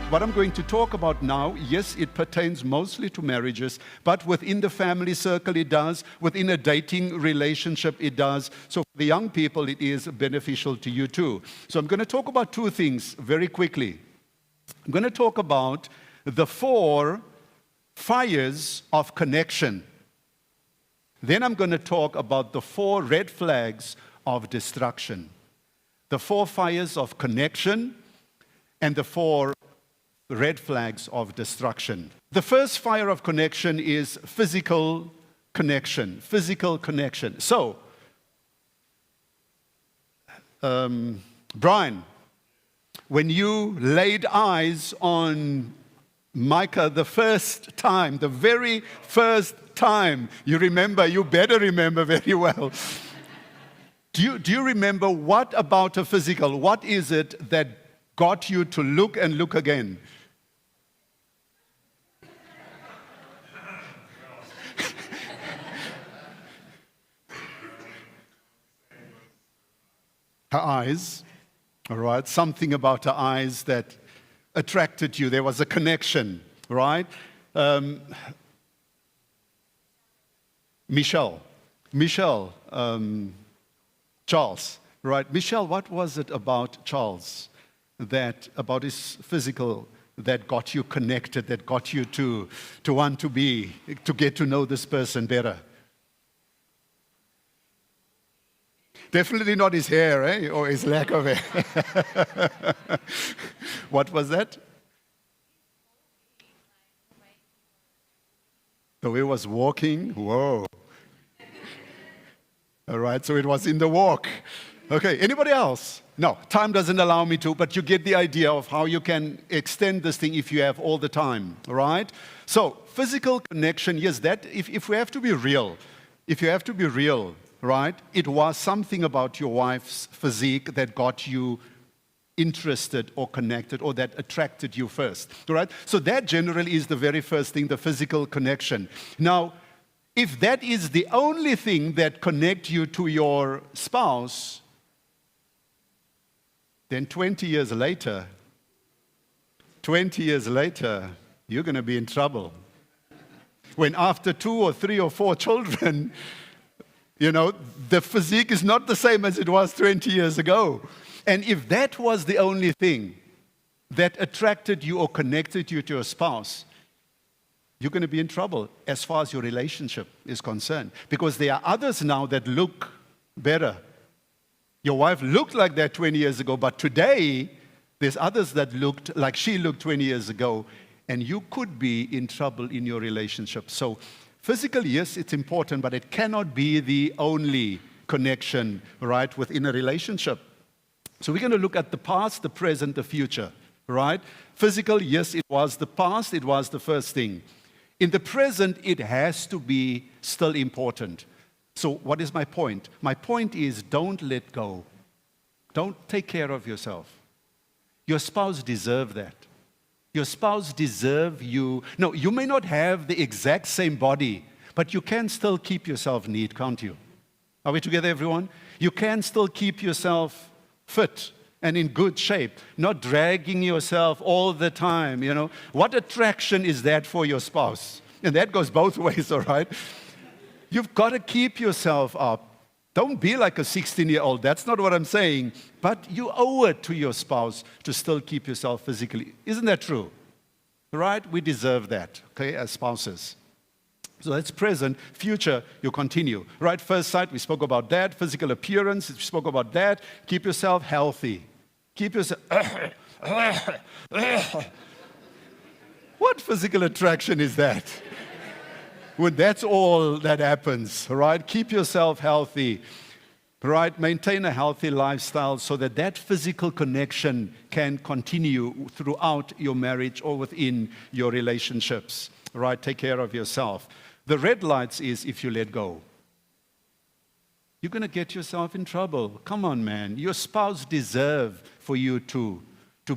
What I'm going to talk about now, yes, it pertains mostly to marriages, but within the family circle it does, within a dating relationship it does. So for the young people, it is beneficial to you too. So I'm going to talk about two things very quickly. I'm going to talk about the 4 fires of connection. Then I'm going to talk about the 4 red flags of destruction. The 4 fires of connection and the 4 red flags of destruction. The first fire of connection is physical connection. Physical connection. So, Brian, when you laid eyes on Micah the first time, the very first time, you better remember very well. Do you remember what about a physical? What is it that got you to look and look again? Her eyes, all right? Something about her eyes that attracted you. There was a connection, right? Michelle, Charles, right? Michelle, what was it about Charles, about his physical, that got you connected, that got you to want to get to know this person better? Definitely not his hair, eh? Or his lack of hair. What was that? The way he was walking. Whoa. All right, so it was in the walk. Okay, anybody else? No, time doesn't allow me to, but you get the idea of how you can extend this thing if you have all the time, all right? So, physical connection, yes, that, if we have to be real, right? It was something about your wife's physique that got you interested or connected or that attracted you first, right? So that generally is the very first thing, the physical connection. Now, if that is the only thing that connects you to your spouse, then 20 years later, you're going to be in trouble. When after 2 or 3 or 4 children, the physique is not the same as it was 20 years ago. And if that was the only thing that attracted you or connected you to your spouse, you're going to be in trouble as far as your relationship is concerned. Because there are others now that look better. Your wife looked like that 20 years ago, but today there's others that looked like she looked 20 years ago, and you could be in trouble in your relationship. So, physically, yes, it's important, but it cannot be the only connection, right, within a relationship. So we're going to look at the past, the present, the future, right? Physical, yes, it was the past, it was the first thing. In the present, it has to be still important. So what is my point? My point is, don't let go. Don't take care of yourself. Your spouse deserves that. Your spouse deserves you. No, you may not have the exact same body, but you can still keep yourself neat, can't you? Are we together, everyone? You can still keep yourself fit and in good shape, not dragging yourself all the time, What attraction is that for your spouse? And that goes both ways, all right? You've got to keep yourself up. Don't be like a 16-year-old. That's not what I'm saying. But you owe it to your spouse to still keep yourself physically. Isn't that true? Right? We deserve that, okay, as spouses. So that's present. Future, you continue. Right? First sight, we spoke about that. Physical appearance, we spoke about that. Keep yourself healthy. Keep yourself... What physical attraction is that? When that's all that happens, right? Keep yourself healthy, right? Maintain a healthy lifestyle so that that physical connection can continue throughout your marriage or within your relationships, right? Take care of yourself. The red lights is if you let go. You're going to get yourself in trouble. Come on, man. Your spouse deserves for you to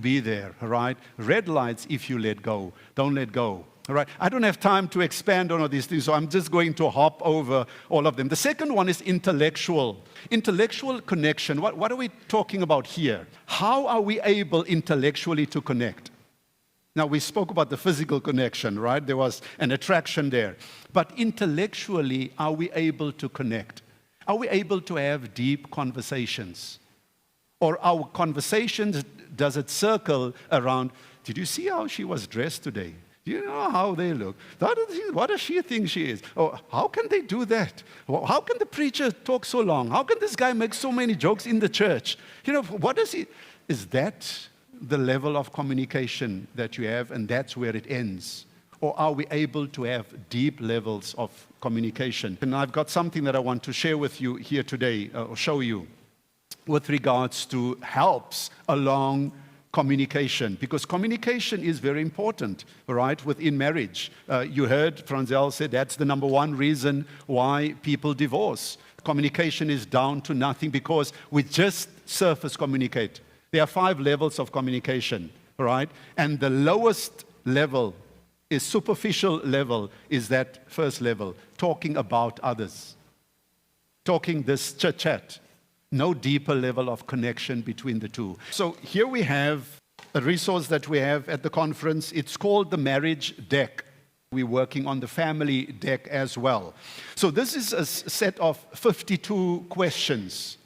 be there, right? Red lights if you let go. Don't let go. All right. I don't have time to expand on all these things, so I'm just going to hop over all of them. The second one is intellectual. Intellectual connection. What are we talking about here? How are we able intellectually to connect? Now, we spoke about the physical connection, right? There was an attraction there. But intellectually, are we able to connect? Are we able to have deep conversations? Or our conversations, does it circle around, did you see how she was dressed today? Do you know how they look? What does she think she is? Oh, how can they do that? How can the preacher talk so long? How can this guy make so many jokes in the church? You know, what does he... Is that the level of communication that you have, and that's where it ends? Or are we able to have deep levels of communication? And I've got something that I want to share with you here today, or show you, with regards to helps along communication, because communication is very important, right, within marriage. You heard Franzel say that's the number one reason why people divorce. Communication is down to nothing because we just surface communicate. There are 5 levels of communication, right? And the lowest level is superficial level, is that first level, talking about others. Talking this chit-chat. No deeper level of connection between the two. So here we have a resource that we have at the conference. It's called the Marriage Deck. We're working on the Family Deck as well. So this is a set of 52 questions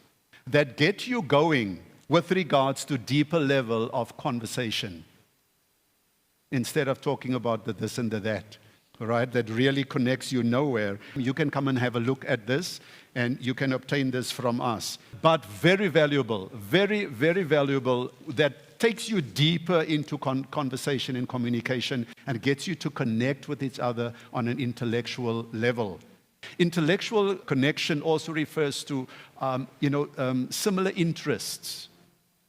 that get you going with regards to deeper level of conversation. Instead of talking about the this and the that, right, that really connects you nowhere. You can come and have a look at this, and you can obtain this from us. But very valuable, very, very valuable, that takes you deeper into conversation and communication and gets you to connect with each other on an intellectual level. Intellectual connection also refers to, similar interests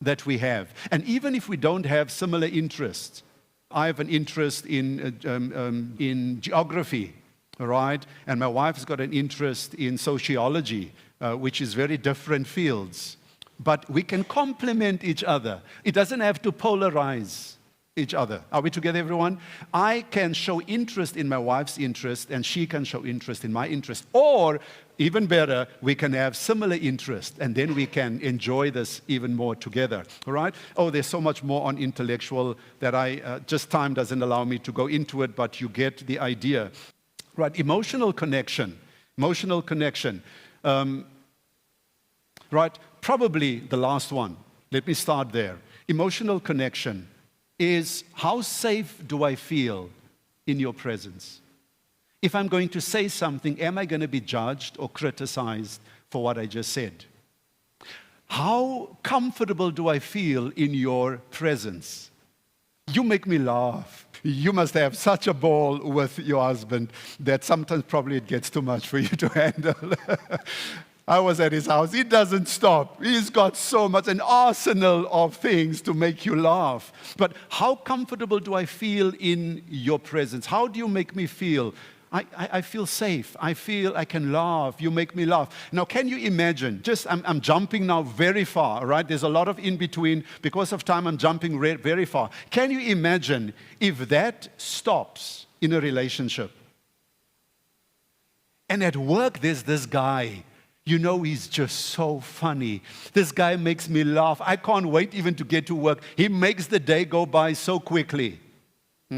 that we have. And even if we don't have similar interests, I have an interest in geography, right? And my wife's got an interest in sociology, which is very different fields. But we can complement each other. It doesn't have to polarize each other. Are we together, everyone? I can show interest in my wife's interest, and she can show interest in my interest. Or, even better, we can have similar interest, and then we can enjoy this even more together. All right? Oh, there's so much more on intellectual that just time doesn't allow me to go into it, but you get the idea. Right? Emotional connection. Emotional connection. Right? Probably the last one. Let me start there. Emotional connection is, how safe do I feel in your presence? If I'm going to say something, am I going to be judged or criticized for what I just said? How comfortable do I feel in your presence? You make me laugh. You must have such a ball with your husband that sometimes probably it gets too much for you to handle. I was at his house. He doesn't stop. He's got so much, an arsenal of things to make you laugh. But how comfortable do I feel in your presence? How do you make me feel? I feel safe. I feel I can laugh. You make me laugh. Now, can you imagine? I'm jumping now very far, right? There's a lot of in between. Because of time, I'm jumping very far. Can you imagine if that stops in a relationship? And at work, there's this guy. You know, he's just so funny. This guy makes me laugh. I can't wait even to get to work. He makes the day go by so quickly. You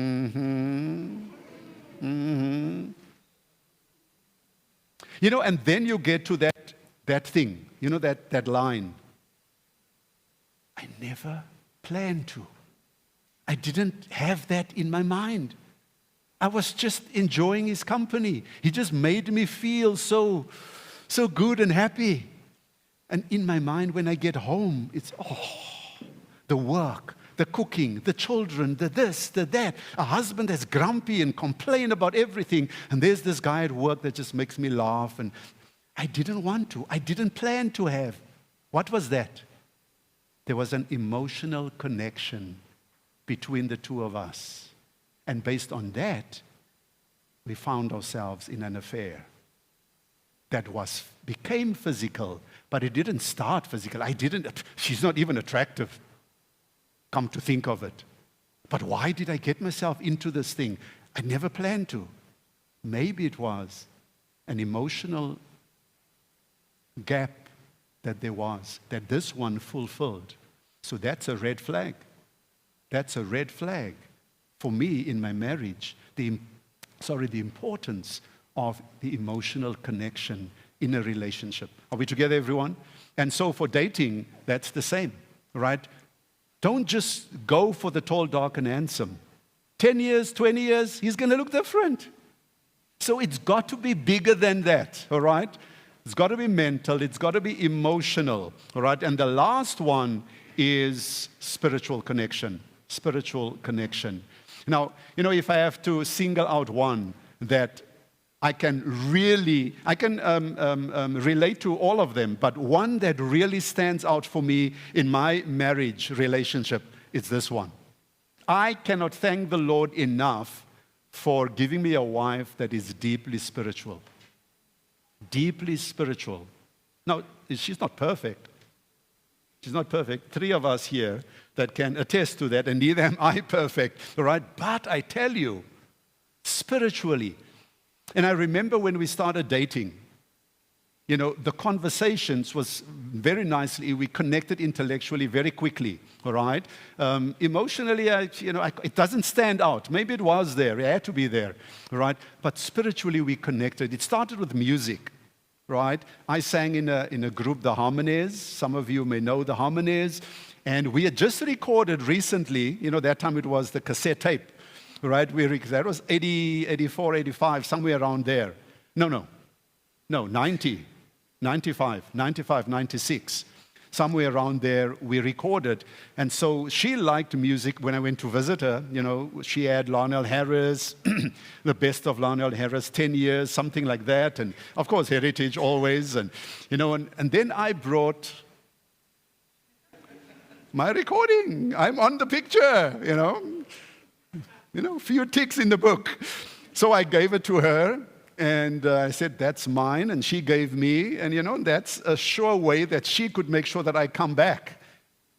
know, and then you get to that thing, you know, that line. I never planned to. I didn't have that in my mind. I was just enjoying his company. He just made me feel so good and happy. And in my mind, when I get home, it's, the work, the cooking, the children, the this, the that. A husband that's grumpy and complain about everything. And there's this guy at work that just makes me laugh. And I didn't want to. I didn't plan to have. What was that? There was an emotional connection between the two of us. And based on that, we found ourselves in an affair that became physical, but it didn't start physical. She's not even attractive, come to think of it. But why did I get myself into this thing? I never planned to. Maybe it was an emotional gap that there was, that this one fulfilled. So that's a red flag. That's a red flag for me in my marriage, the importance of the emotional connection in a relationship. Are we together, everyone? And so for dating, that's the same, right? Don't just go for the tall, dark, and handsome. 10 years, 20 years, he's going to look different. So it's got to be bigger than that, all right? It's got to be mental. It's got to be emotional, all right? And the last one is spiritual connection. Spiritual connection. Now, if I have to single out one that I can relate to all of them, but one that really stands out for me in my marriage relationship is this one. I cannot thank the Lord enough for giving me a wife that is deeply spiritual. Deeply spiritual. Now, she's not perfect. She's not perfect. 3 of us here that can attest to that, and neither am I perfect, all right? But I tell you, spiritually, and I remember when we started dating, the conversations was very nicely, we connected intellectually very quickly, all right? Emotionally, it doesn't stand out. Maybe it was there, it had to be there, all right? But spiritually, we connected. It started with music, right? I sang in a group, the Harmonies. Some of you may know the Harmonies. And we had just recorded recently, that time it was the cassette tape, right? That was 80, 84, 85, somewhere around there. No, 90, 95, 96. Somewhere around there we recorded. And so she liked music. When I went to visit her, she had Lionel Harris, the best of Lionel Harris, 10 years, something like that. And of course, Heritage always. And then I brought my recording. I'm on the picture, few ticks in the book. So I gave it to her, and I said, that's mine, and she gave me, and that's a sure way that she could make sure that I come back.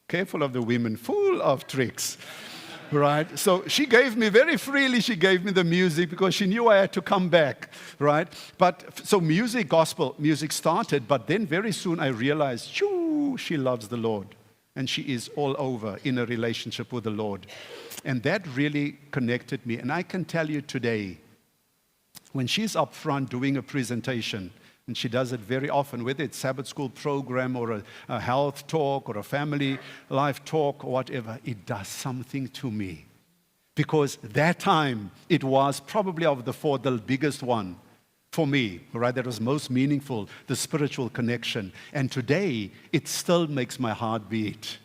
Careful of the women, full of tricks, right? So she gave me very freely, she gave me the music because she knew I had to come back, right? But so gospel music started, but then very soon I realized, she loves the Lord. And she is all over in a relationship with the Lord. And that really connected me. And I can tell you today, when she's up front doing a presentation, and she does it very often, whether it's Sabbath school program or a health talk or a family life talk or whatever, it does something to me. Because that time, it was probably of the 4, the biggest one. For me, right, that was most meaningful, the spiritual connection. And today, it still makes my heart beat.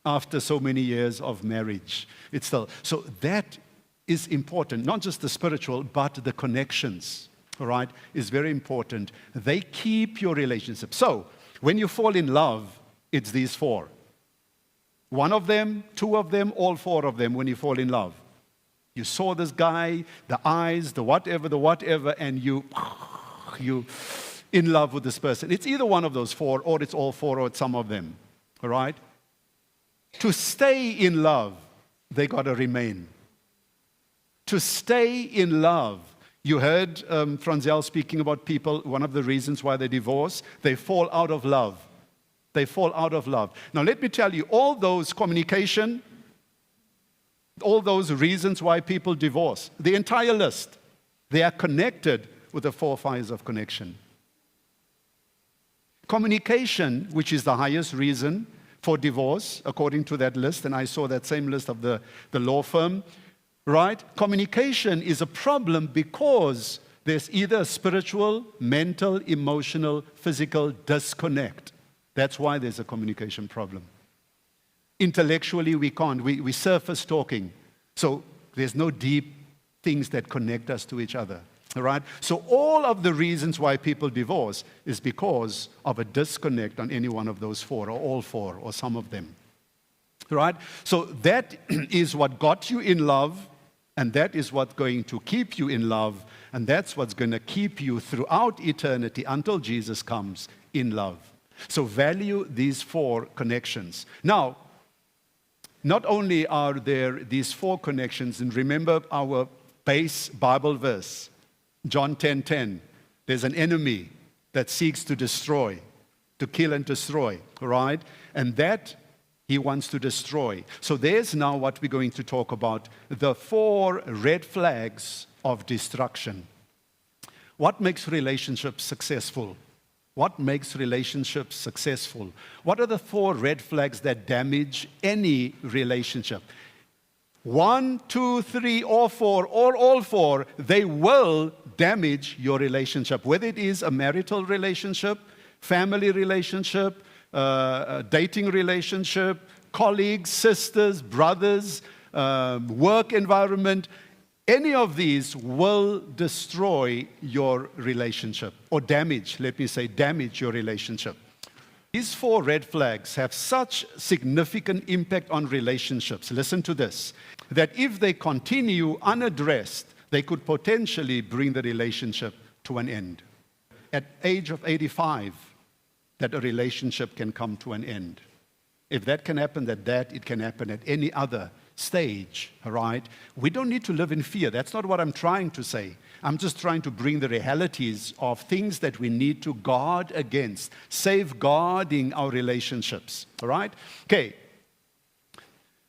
After so many years of marriage, it's still. So that is important, not just the spiritual, but the connections, all right, is very important. They keep your relationship. So when you fall in love, it's these 4. One of them, 2 of them, all 4 of them when you fall in love. You saw this guy, the eyes, the whatever, and you in love with this person. It's either one of those 4, or it's all 4, or it's some of them. All right? To stay in love, they got to remain. To stay in love. You heard Franzel speaking about people, one of the reasons why they divorce, they fall out of love. They fall out of love. Now, let me tell you, all those communication, all those reasons why people divorce, the entire list, they are connected with the 4 fires of connection. Communication, which is the highest reason for divorce, according to that list, and I saw that same list of the law firm, right? Communication is a problem because there's either a spiritual, mental, emotional, physical disconnect. That's why there's a communication problem. Intellectually, we can't. We surface talking. So there's no deep things that connect us to each other. All right? So all of the reasons why people divorce is because of a disconnect on any one of those 4, or all 4, or some of them. All right? So that is what got you in love, and that is what's going to keep you in love, and that's what's going to keep you throughout eternity until Jesus comes in love. So value these 4 connections. Now, not only are there these 4 connections, and remember our base Bible verse, John 10:10. There's an enemy that seeks to destroy, to kill and destroy, right? And that He wants to destroy. So there's now what we're going to talk about, the 4 red flags of destruction. What makes relationships successful? What makes relationships successful? What are the 4 red flags that damage any relationship? 1, 2, 3, or 4, or all 4, they will damage your relationship. Whether it is a marital relationship, family relationship, dating relationship, colleagues, sisters, brothers, work environment, any of these will destroy your relationship or damage your relationship. These 4 red flags have such significant impact on relationships. Listen to this, that if they continue unaddressed, they could potentially bring the relationship to an end. At age of 85, that a relationship can come to an end. If that can happen it can happen at any other stage, all right? We don't need to live in fear. That's not what I'm trying to say. I'm just trying to bring the realities of things that we need to guard against, safeguarding our relationships, all right? Okay.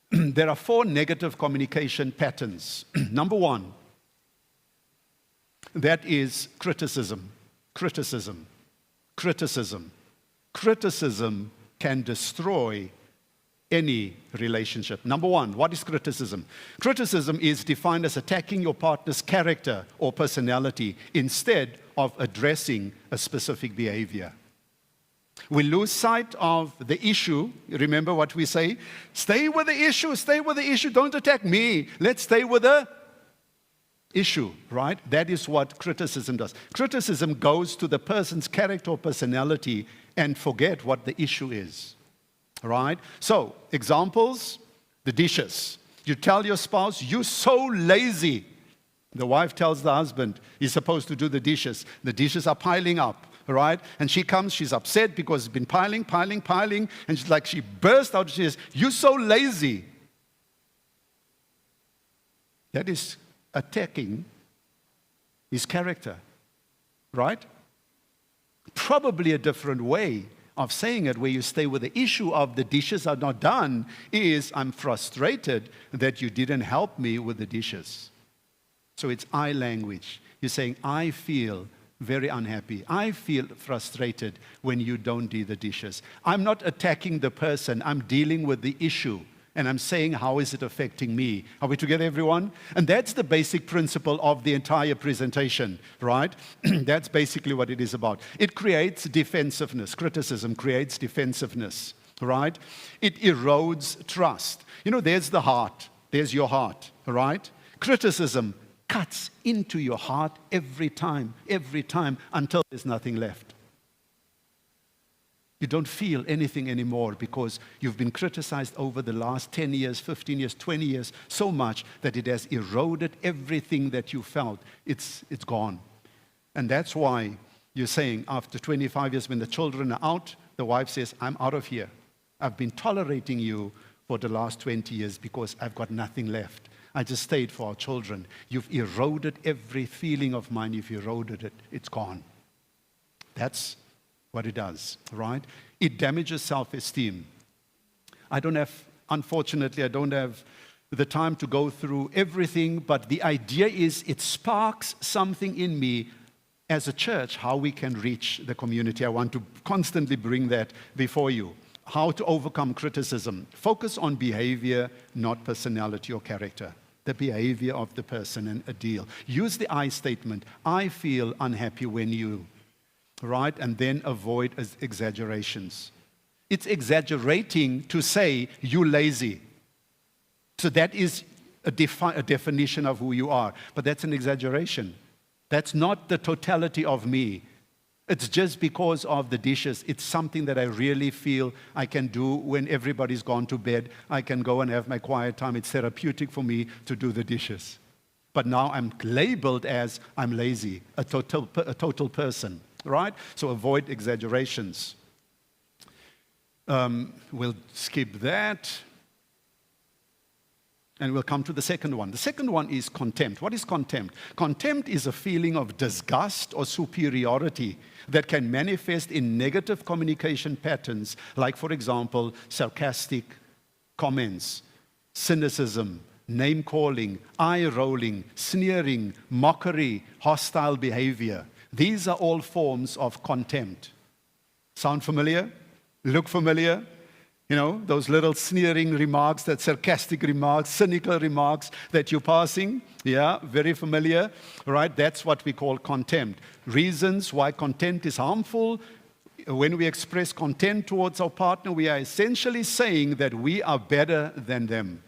There are 4 negative communication patterns. Number 1, that is criticism. Criticism. Criticism. Criticism can destroy any relationship. Number 1, what is criticism? Criticism is defined as attacking your partner's character or personality instead of addressing a specific behavior. We lose sight of the issue. Remember what we say? Stay with the issue, stay with the issue. Don't attack me. Let's stay with the issue, right? That is what criticism does. Criticism goes to the person's character or personality and forget what the issue is, right? So, examples, the dishes. You tell your spouse, you're so lazy. The wife tells the husband, he's supposed to do the dishes. The dishes are piling up, right? And she comes, she's upset because it's been piling, and she burst out, she says, you're so lazy. That is attacking his character, right? Probably a different way of saying it, where you stay with the issue of the dishes are not done, is I'm frustrated that you didn't help me with the dishes. So it's I language. You're saying, I feel very unhappy. I feel frustrated when you don't do the dishes. I'm not attacking the person. I'm dealing with the issue. And I'm saying, how is it affecting me? Are we together, everyone? And that's the basic principle of the entire presentation, right? That's basically what it is about. It creates defensiveness. Criticism creates defensiveness, right? It erodes trust. You know, there's the heart. There's your heart, right? Criticism cuts into your heart every time, until there's nothing left. You don't feel anything anymore because you've been criticized over the last 10 years, 15 years, 20 years, so much that it has eroded everything that you felt. It's gone. And that's why you're saying after 25 years when the children are out, the wife says, I'm out of here. I've been tolerating you for the last 20 years because I've got nothing left. I just stayed for our children. You've eroded every feeling of mine. You've eroded it. It's gone. That's what it does, right? It damages self-esteem. Unfortunately, I don't have the time to go through everything, but the idea is it sparks something in me as a church, how we can reach the community. I want to constantly bring that before you. How to overcome criticism. Focus on behavior, not personality or character. The behavior of the person and a deal. Use the I statement. I feel unhappy when you, right? And then avoid exaggerations. It's exaggerating to say you're lazy. So that is a definition of who you are. But that's an exaggeration. That's not the totality of me. It's just because of the dishes. It's something that I really feel I can do when everybody's gone to bed. I can go and have my quiet time. It's therapeutic for me to do the dishes. But now I'm labeled as I'm lazy, a total person, right? So avoid exaggerations. We'll skip that. And we'll come to the second one. The second one is contempt. What is contempt? Contempt is a feeling of disgust or superiority that can manifest in negative communication patterns, like, for example, sarcastic, comments, cynicism, name-calling, eye-rolling, sneering, mockery, hostile behavior. These are all forms of contempt. Sound familiar? Look familiar? You know, those little sneering remarks, that sarcastic remarks, cynical remarks that you're passing. Yeah, very familiar, right? That's what we call contempt. Reasons why contempt is harmful. When we express contempt towards our partner, we are essentially saying that we are better than them.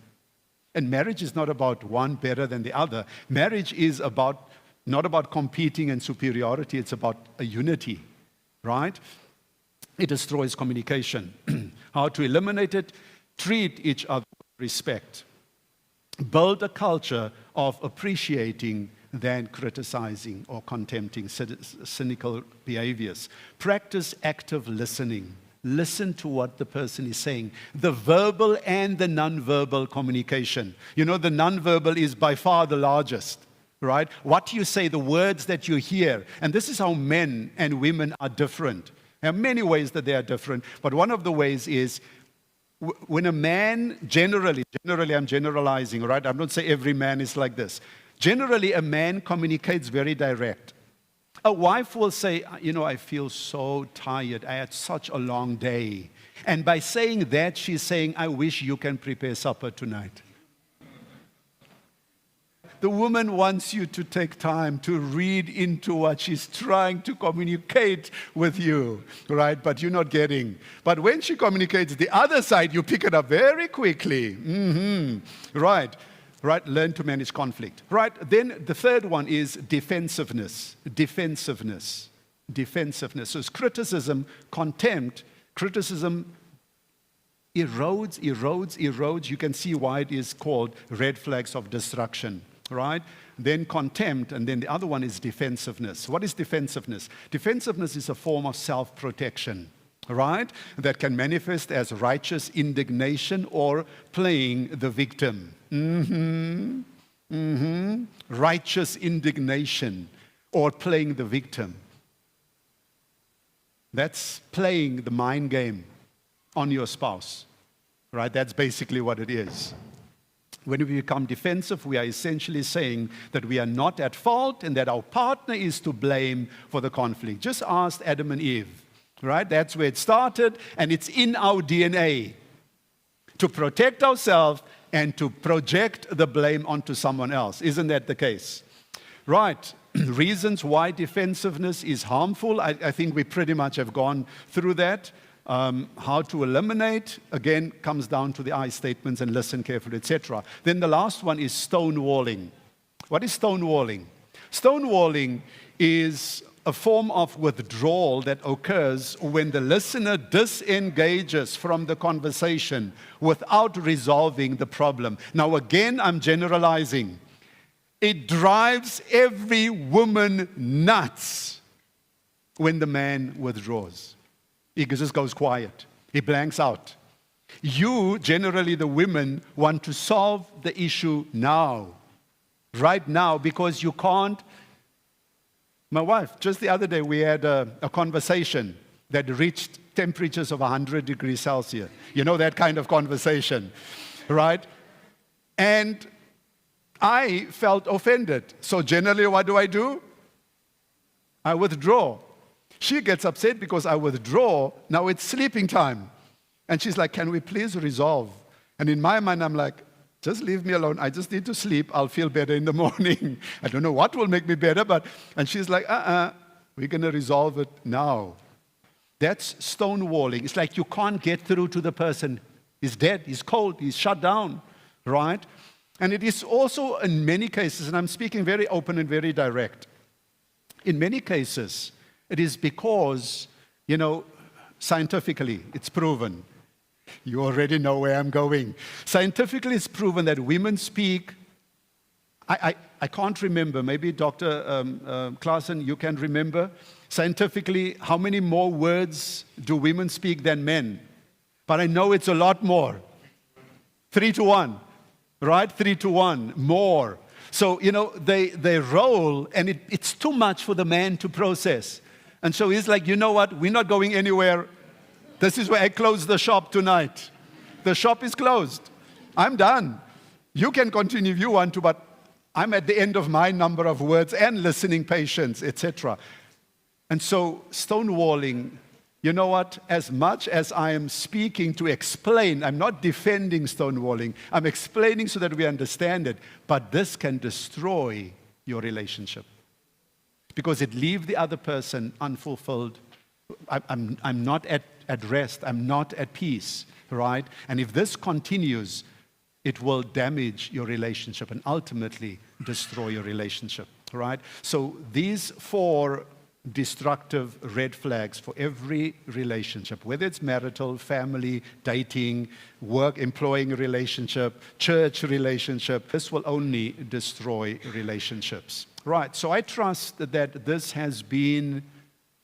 And marriage is not about one better than the other. Marriage is not about competing and superiority. It's about a unity, right? It destroys communication. How to eliminate it? Treat each other with respect. Build a culture of appreciating than criticizing or contempting cynical behaviors. Practice active listening. Listen to what the person is saying. The verbal and the nonverbal communication. You know, the nonverbal is by far the largest, right? What you say, the words that you hear. And this is how men and women are different. There are many ways that they are different, but one of the ways is when a man generally I'm generalizing, right? I'm not saying every man is like this. Generally, a man communicates very direct. A wife will say, you know, I feel so tired. I had such a long day. And by saying that, she's saying, I wish you can prepare supper tonight. The woman wants you to take time to read into what she's trying to communicate with you, right? But you're not getting. But when she communicates the other side, you pick it up very quickly. Right. Right, learn to manage conflict. Right, then the third one is defensiveness. Defensiveness. So it's criticism, contempt. Criticism erodes. You can see why it is called red flags of destruction. Right? Then contempt, and then the other one is defensiveness. What is defensiveness? Defensiveness is a form of self-protection. Right? That can manifest as righteous indignation or playing the victim. Righteous indignation or playing the victim. That's playing the mind game on your spouse. Right? That's basically what it is. When we become defensive, we are essentially saying that we are not at fault and that our partner is to blame for the conflict. Just ask Adam and Eve. Right? That's where it started, and it's in our DNA to protect ourselves and to project the blame onto someone else. Isn't that the case? Right. Reasons why defensiveness is harmful. I think we pretty much have gone through that. How to eliminate, again, comes down to the I statements and listen carefully, etc. Then the last one is stonewalling. What is stonewalling? Stonewalling is a form of withdrawal that occurs when the listener disengages from the conversation without resolving the problem. Now, again, I'm generalizing. It drives every woman nuts when the man withdraws. He just goes quiet. He blanks out. You, generally the women, want to solve the issue now, right now, because you can't. My wife, just the other day, we had a conversation that reached temperatures of 100 degrees Celsius. You know that kind of conversation, right? And I felt offended. So generally, what do? I withdraw. She gets upset because I withdraw. Now it's sleeping time. And she's like, can we please resolve? And in my mind, I'm like, just leave me alone. I just need to sleep. I'll feel better in the morning. I don't know what will make me better, and she's like, we're going to resolve it now. That's stonewalling. It's like you can't get through to the person. He's dead. He's cold. He's shut down, right? And it is also in many cases, and I'm speaking very open and very direct. In many cases, it is because, scientifically, it's proven. You already know where I'm going. Scientifically, it's proven that women speak, I can't remember, maybe Dr. Klaasen, you can remember, scientifically, how many more words do women speak than men? But I know it's a lot more. 3-1, right? 3-1, more. So, they roll, and it's too much for the man to process. And so he's like, you know what? We're not going anywhere. This is where I close the shop tonight. The shop is closed. I'm done. You can continue if you want to, but I'm at the end of my number of words and listening patience, etc. And so stonewalling, you know what? As much as I am speaking to explain, I'm not defending stonewalling. I'm explaining so that we understand it. But this can destroy your relationship because it leaves the other person unfulfilled. I'm not at rest. I'm not at peace, right? And if this continues, it will damage your relationship and ultimately destroy your relationship, right? So these 4 destructive red flags for every relationship, whether it's marital, family, dating, work, employing relationship, church relationship, this will only destroy relationships, right? So I trust that this has been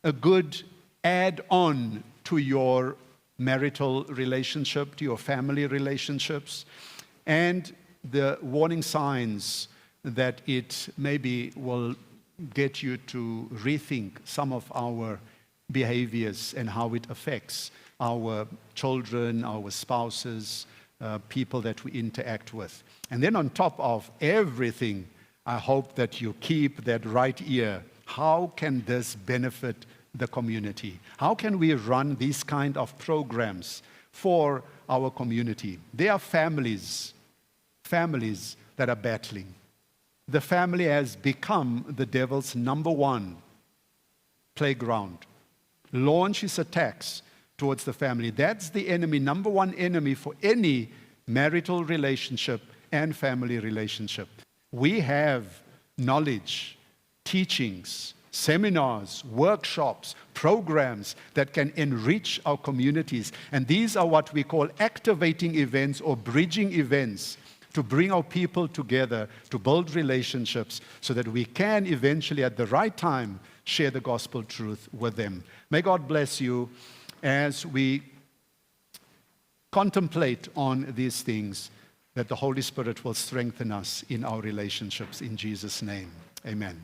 a good add-on to your marital relationship, to your family relationships, and the warning signs that it maybe will get you to rethink some of our behaviors and how it affects our children, our spouses, people that we interact with. And then on top of everything, I hope that you keep that right ear. How can this benefit the community? How can we run these kind of programs for our community? There are families that are battling. The family has become the devil's number 1 playground. Launches attacks towards the family. That's the enemy, number 1 enemy for any marital relationship and family relationship. We have knowledge, teachings, seminars, workshops, programs that can enrich our communities. And these are what we call activating events or bridging events to bring our people together, to build relationships so that we can eventually at the right time share the gospel truth with them. May God bless you as we contemplate on these things, that the Holy Spirit will strengthen us in our relationships. In Jesus' name, amen.